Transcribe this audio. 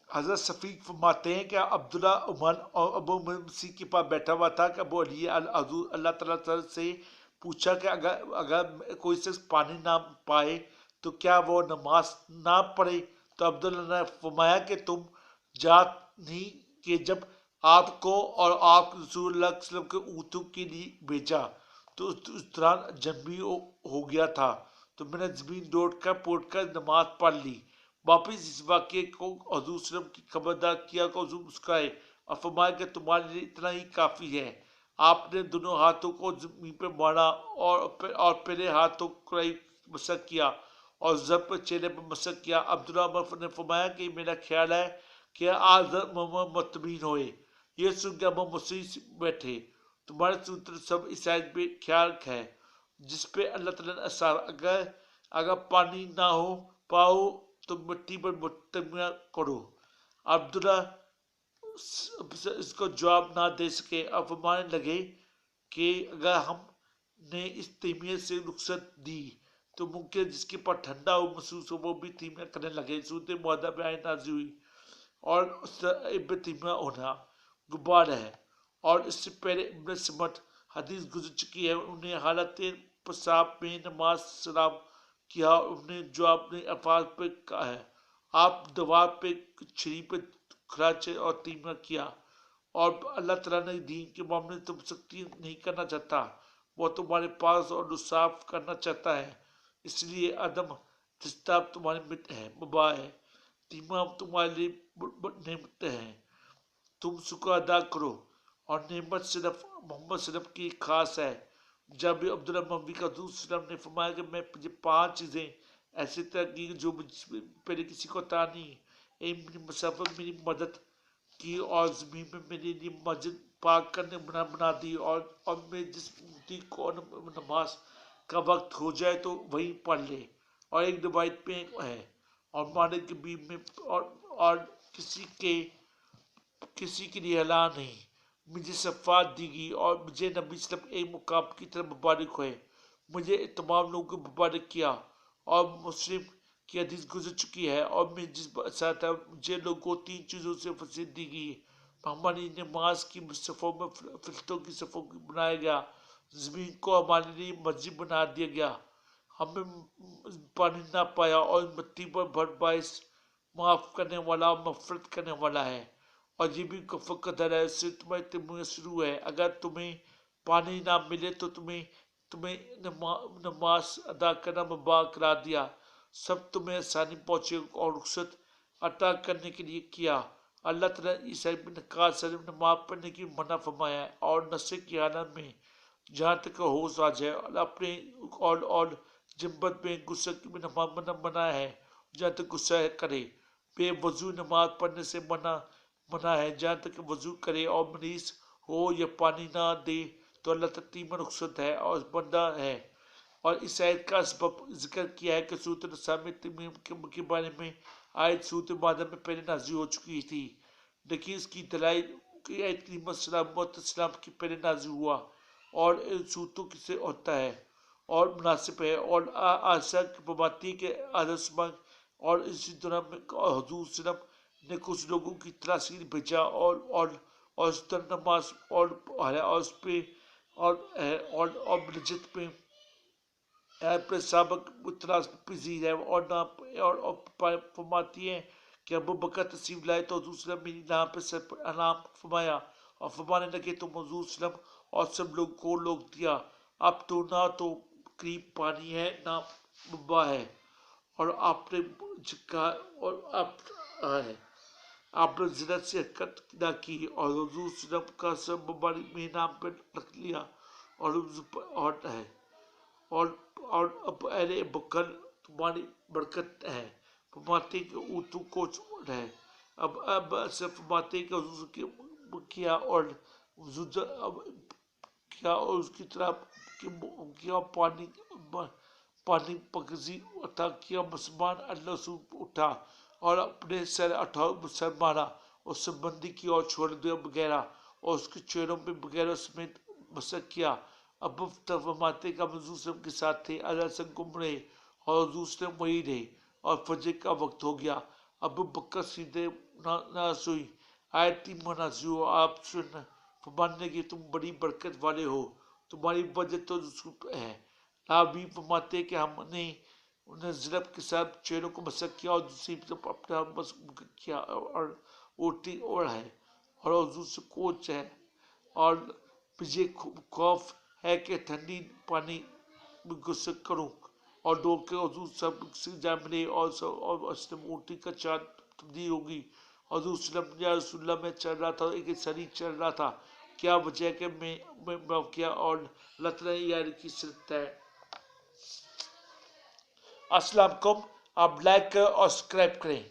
حضرت شفیق فرماتے ہیں کہ عبداللہ عمر اور ابو مسیح کے پاس بیٹھا ہوا تھا کہ ابو علی حضور اللہ تعالیٰ سے پوچھا کہ اگر کوئی شخص پانی نہ پائے تو کیا وہ نماز نہ پڑھے؟ تو عبداللہ نے فرمایا کہ تم جات نہیں کہ جب آپ کو اور آپ رسول اللہ صلی اللہ علیہ وسلم کے اونٹوں کے لیے بھیجا تو اس دوران جنبی ہو گیا تھا، تو میں نے زمین پوٹ کر نماز پڑھ لی۔ واپس اس واقعے کو حضور صلی اللہ علیہ وسلم کی خبردار کیا کہ حضور مسکرائے اور فرمایا کہ تمہارے لیے اتنا ہی کافی ہے۔ آپ نے دونوں ہاتھوں کو زمین پہ مارا اور پہلے ہاتھوں کو مسح کیا اور زب پر چہرے پر مسح کیا۔ عبداللہ عمر نے فرمایا کہ میرا خیال ہے کہ آج حضرت محمد مطمئن ہوئے۔ یہ سن کے ابو مسیح بیٹھے۔ تمہارے سوتر سب عیسائی پہ خیال ہے جس پہ اللہ تعالیٰ نے اثر اگر پانی نہ ہو پاؤ تو مٹی پر متمم کرو۔ عبداللہ اس کو جواب نہ دے سکے اور فرمانے لگے کہ اگر ہم نے اس تیمیہ سے رخصت دی تو ممکن جس کے پاس ٹھنڈا ہو محسوس ہو وہ بھی تیمیہ کرنے لگے۔ صورت معاہدہ میں آئے نازل ہوئی اور اس ابن تیمیہ ہونا غبار ہے، اور اس سے پہلے ابن سمت حدیث گزر چکی ہے، انہوں نے حالت پیشاب میں نماز سلام کیا اور انہوں نے جو اپنے الفاظ پہ کہا ہے، آپ دیوار پہ چھری پہ کھراچے اور تیمیہ کیا، اور اللہ تعالیٰ نے دین کے معاملے میں تم سختی نہیں کرنا چاہتا، وہ تمہارے پاس اور صاف کرنا چاہتا ہے، اس لیے عدم دستیاب تمہارے مت ہے مباح ہے، تیمم تمہارے لیے نعمت ہے، تم شکر ادا کرو، اور نعمت صرف محمد صلی اللہ علیہ وسلم کی خاص ہے۔ جب عبداللہ مروی کا حضور صلی اللہ علیہ وسلم نے فرمایا کہ میں مجھے 5 چیزیں ایسی طرح کی جو مجھ پہلے کسی کو عطا نہیں، اے میری مسافر میری مدد کی اور زمین میں میرے لیے مسجد پاک کرنے بنا دی، اور میں جس اونٹی کو نماز کا وقت ہو جائے تو وہی پڑھ لے، اور ایک روایت پہ ہے اور مالک کے بھی میں اور کسی کے لیے اعلان نہیں، مجھے شفاعت دی گئی اور مجھے نبی صلی اللہ علیہ وسلم ایک مقام کی طرف مبارک ہوئے، مجھے تمام لوگوں کو مبارک کیا، اور مسلم کی حدیث گزر چکی ہے، اور میں جس ساتھ مجھے لوگوں کو 3 چیزوں سے فصیحت دی گئی، ہماری نماز کی صفوں میں فرشتوں کی صفوں بنایا گیا، زمین کو ہمارے لیے مسجد بنا دیا گیا، ہمیں پانی نہ پایا اور مٹی پر بھر باعث معاف کرنے والا اور مغفرت کرنے والا ہے، اور یہ بھی کفر قدر ہے، اس سے تمہیں تیمم شروع ہے، اگر تمہیں پانی نہ ملے تو تمہیں نماز ادا کرنا مباح قرار دیا، سب تمہیں آسانی پہنچے اور رخصت عطا کرنے کے لیے کیا۔ اللہ تعالیٰ نے عیسیٰ بن قاس علیہ السلام نماز پڑھنے کی منع فرمایا ہے، اور نشے کی حالت میں جہاں تک ہوش آ جائے، اور اپنے اور جنبت میں غسل کی بھی نماز منع ہے جہاں تک غصہ کرے، بے وضو نماز پڑھنے سے منع ہے جہاں تک وضو کرے، اور مریض ہو یا پانی نہ دے تو اللہ تتیم رخصت ہے اور بندہ ہے۔ اور اس آیت کا سبب ذکر کیا ہے کہ صورت النساء میں تیمم کے بارے میں آیت صورت معاہدہ میں پہلے نازل ہو چکی تھی، لیکن اس کی دلائل کی آیت کریمہ السلام کی پہلے نازل ہوا اور صورتوں سے ہوتا ہے اور مناسب ہے، اور عائشہ کی فرماتی ہے کہ حضرت عثمان اور اسی دوران میں حضور صلی اللہ علیہ وسلم نے کچھ لوگوں کی تلاش بھیجا اور اس طرح نماز اور اس پہ اور نجت پہ پر سابق تلاش پذیر ہے، اور فرماتی ہیں کہ ابو بکر تشریف لائے تو حضور صلی اللہ علیہ وسلم میری نام پہ سر پر انعام فرمایا اور فرمانے لگے تم حضور صلی اللہ علیہ وسلم اور سب لوگ کو لوگ دیا، اب تو نہ تو قریب پانی ہے نہ مباح ہے، اور آپ نے کہا اور آپ نے زنا سے حرکت نہ کی، اور حضور صلی اللہ علیہ وسلم کا سر مبارک میرے نام پہ رکھ لیا، اور ہے اور اب اہل بکر تمہاری برکت ہے، فرماتے کہ اونٹوں کو چھوڑ ہے، اب سے فرماتے کہ حضور کی کیا اور اس کی طرح کیا پانی پکزی عطا کیا، مسلمان اللہ رسول اٹھا اور اپنے سر اٹھاؤ سر مارا اور سر بندی کی اور چھوڑ دیا وغیرہ، اور اس کے چہروں پہ وغیرہ سمیت مسح کیا۔ اب فرماتے کہ حضور صلی اللہ علیہ وسلم کے ساتھ تھے، اللہ سے گم رہے اور حضور سے وہی رہے، اور فجر کا وقت ہو گیا، ابو بکر سیدھے ناس ہوئی، آیتی منازع آپ سن فرمانے کہ تم بڑی برکت والے ہو، تمہاری وجہ تو یوسف ہے۔ راوی فرماتے کہ ہم نے انہیں ضرب کے ساتھ چہروں کو مسح کیا اور دوسری طرف اپنا مسح کیا اور اوٹی اوڑ ہے اور حضور سے کوچ ہے، اور مجھے خوف ہے کہ ٹھنڈی پانی میں غسل کروں اور ڈوب کے حضور سب سے جا ملے اور اسلم اونٹی کا چاند تبدیل ہوگی۔ حضور وسلم یا رسول اللہ میں چل رہا تھا، ایک سری چل رہا تھا، کیا وجہ ہے کہ میں موقع اور اللہ تعالیٰ نے یار کی سنت ہے۔ السلام علیکم، آپ لائک کریں اور سبسکرائب کریں۔